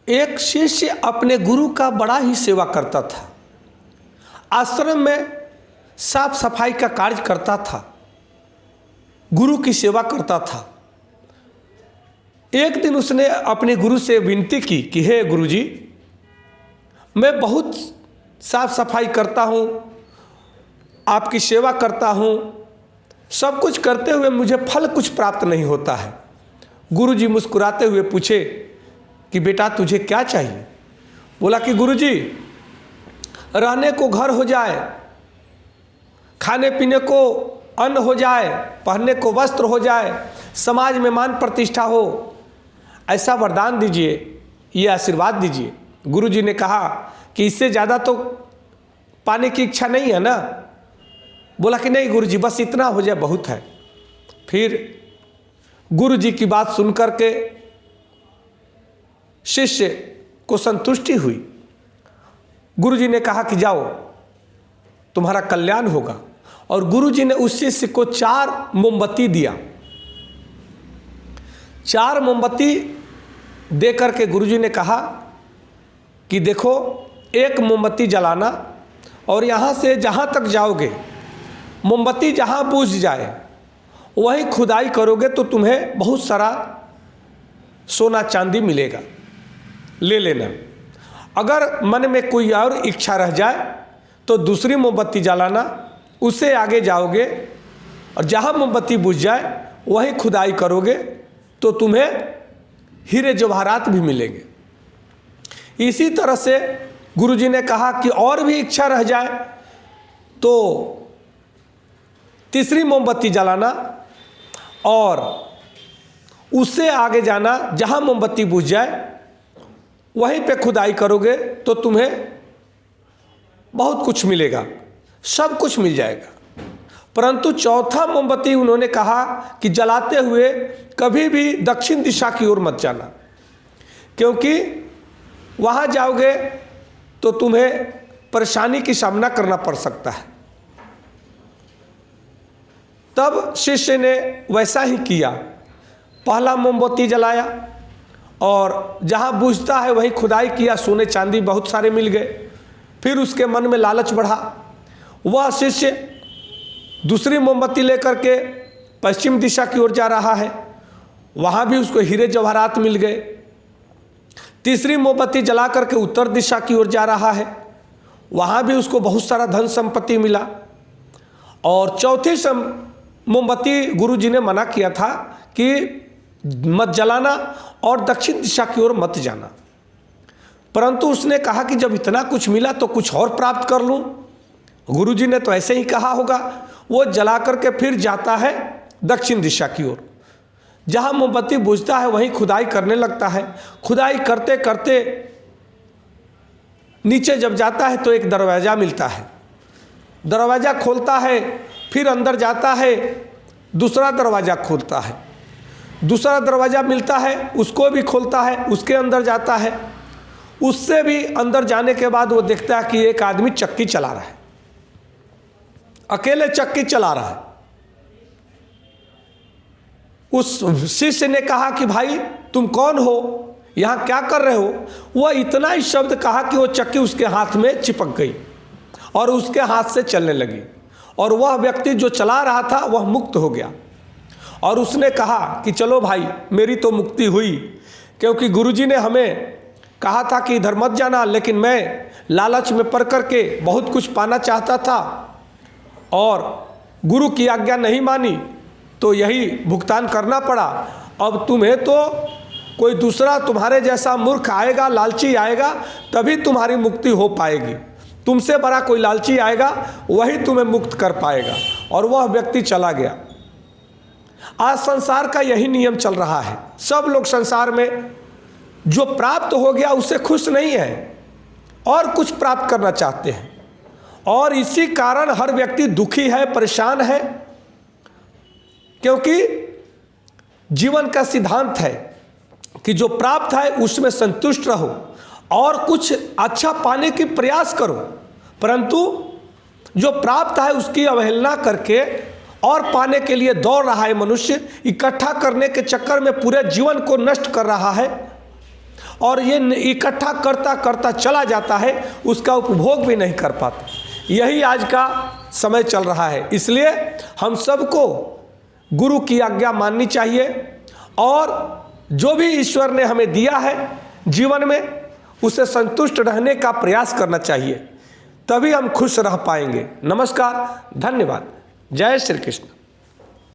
एक शिष्य अपने गुरु का बड़ा ही सेवा करता था। आश्रम में साफ सफाई का कार्य करता था, गुरु की सेवा करता था। एक दिन उसने अपने गुरु से विनती की कि हे गुरुजी, मैं बहुत साफ सफाई करता हूँ, आपकी सेवा करता हूँ, सब कुछ करते हुए मुझे फल कुछ प्राप्त नहीं होता है। गुरुजी मुस्कुराते हुए पूछे कि बेटा तुझे क्या चाहिए? बोला कि गुरुजी, रहने को घर हो जाए, खाने पीने को अन्न हो जाए, पहनने को वस्त्र हो जाए, समाज में मान प्रतिष्ठा हो, ऐसा वरदान दीजिए, ये आशीर्वाद दीजिए। गुरुजी ने कहा कि इससे ज़्यादा तो पाने की इच्छा नहीं है ना? बोला कि नहीं गुरुजी, बस इतना हो जाए बहुत है। फिर गुरुजी की बात सुनकर के शिष्य को संतुष्टि हुई। गुरुजी ने कहा कि जाओ, तुम्हारा कल्याण होगा। और गुरुजी ने उस शिष्य को 4 मोमबत्ती दिया। 4 मोमबत्ती दे करके गुरुजी ने कहा कि देखो, एक मोमबत्ती जलाना और यहाँ से जहाँ तक जाओगे, मोमबत्ती जहाँ बुझ जाए वहीं खुदाई करोगे तो तुम्हें बहुत सारा सोना चांदी मिलेगा, ले लेना। अगर मन में कोई और इच्छा रह जाए तो दूसरी मोमबत्ती जलाना, उससे आगे जाओगे और जहाँ मोमबत्ती बुझ जाए वहीं खुदाई करोगे तो तुम्हें हीरे जवाहरात भी मिलेंगे। इसी तरह से गुरुजी ने कहा कि और भी इच्छा रह जाए तो तीसरी मोमबत्ती जलाना और उससे आगे जाना, जहाँ मोमबत्ती बुझ जाए वहीं पे खुदाई करोगे तो तुम्हें बहुत कुछ मिलेगा, सब कुछ मिल जाएगा। परंतु चौथा मोमबत्ती उन्होंने कहा कि जलाते हुए कभी भी दक्षिण दिशा की ओर मत जाना, क्योंकि वहाँ जाओगे तो तुम्हें परेशानी की सामना करना पड़ सकता है। तब शिष्य ने वैसा ही किया, पहला मोमबत्ती जलाया और जहाँ बुझता है वहीं खुदाई किया, सोने चांदी बहुत सारे मिल गए। फिर उसके मन में लालच बढ़ा, वह शिष्य दूसरी मोमबत्ती लेकर के पश्चिम दिशा की ओर जा रहा है, वहाँ भी उसको हीरे जवाहरात मिल गए। तीसरी मोमबत्ती जला करके उत्तर दिशा की ओर जा रहा है, वहाँ भी उसको बहुत सारा धन संपत्ति मिला। और चौथी मोमबत्ती गुरुजी ने मना किया था कि मत जलाना और दक्षिण दिशा की ओर मत जाना, परंतु उसने कहा कि जब इतना कुछ मिला तो कुछ और प्राप्त कर लूँ। गुरुजी ने तो ऐसे ही कहा होगा। वो जला करके फिर जाता है दक्षिण दिशा की ओर, जहाँ मोमबत्ती बुझता है वहीं खुदाई करने लगता है। खुदाई करते करते नीचे जब जाता है तो एक दरवाज़ा मिलता है, दरवाज़ा खोलता है, फिर अंदर जाता है, दूसरा दरवाज़ा खोलता है, दूसरा दरवाज़ा मिलता है, उसको भी खोलता है, उसके अंदर जाता है। उससे भी अंदर जाने के बाद वो देखता है कि एक आदमी चक्की चला रहा है, अकेले चक्की चला रहा है। उस शिष्य ने कहा कि भाई तुम कौन हो, यहाँ क्या कर रहे हो? वह इतना ही शब्द कहा कि वो चक्की उसके हाथ में चिपक गई और उसके हाथ से चलने लगी, और वह व्यक्ति जो चला रहा था वह मुक्त हो गया। और उसने कहा कि चलो भाई, मेरी तो मुक्ति हुई, क्योंकि गुरुजी ने हमें कहा था कि इधर मत जाना, लेकिन मैं लालच में पड़ करके बहुत कुछ पाना चाहता था और गुरु की आज्ञा नहीं मानी तो यही भुगतान करना पड़ा। अब तुम्हें तो कोई दूसरा तुम्हारे जैसा मूर्ख आएगा, लालची आएगा, तभी तुम्हारी मुक्ति हो पाएगी। तुमसे बड़ा कोई लालची आएगा, वही तुम्हें मुक्त कर पाएगा। और वह व्यक्ति चला गया। आज संसार का यही नियम चल रहा है। सब लोग संसार में जो प्राप्त हो गया उससे खुश नहीं है और कुछ प्राप्त करना चाहते हैं, और इसी कारण हर व्यक्ति दुखी है, परेशान है, क्योंकि जीवन का सिद्धांत है कि जो प्राप्त है उसमें संतुष्ट रहो और कुछ अच्छा पाने की प्रयास करो, परंतु जो प्राप्त है उसकी अवहेलना करके और पाने के लिए दौड़ रहा है मनुष्य, इकट्ठा करने के चक्कर में पूरे जीवन को नष्ट कर रहा है और ये इकट्ठा करता करता चला जाता है, उसका उपभोग भी नहीं कर पाता। यही आज का समय चल रहा है। इसलिए हम सबको गुरु की आज्ञा माननी चाहिए और जो भी ईश्वर ने हमें दिया है जीवन में, उसे संतुष्ट रहने का प्रयास करना चाहिए, तभी हम खुश रह पाएंगे। नमस्कार, धन्यवाद, जय श्री कृष्ण।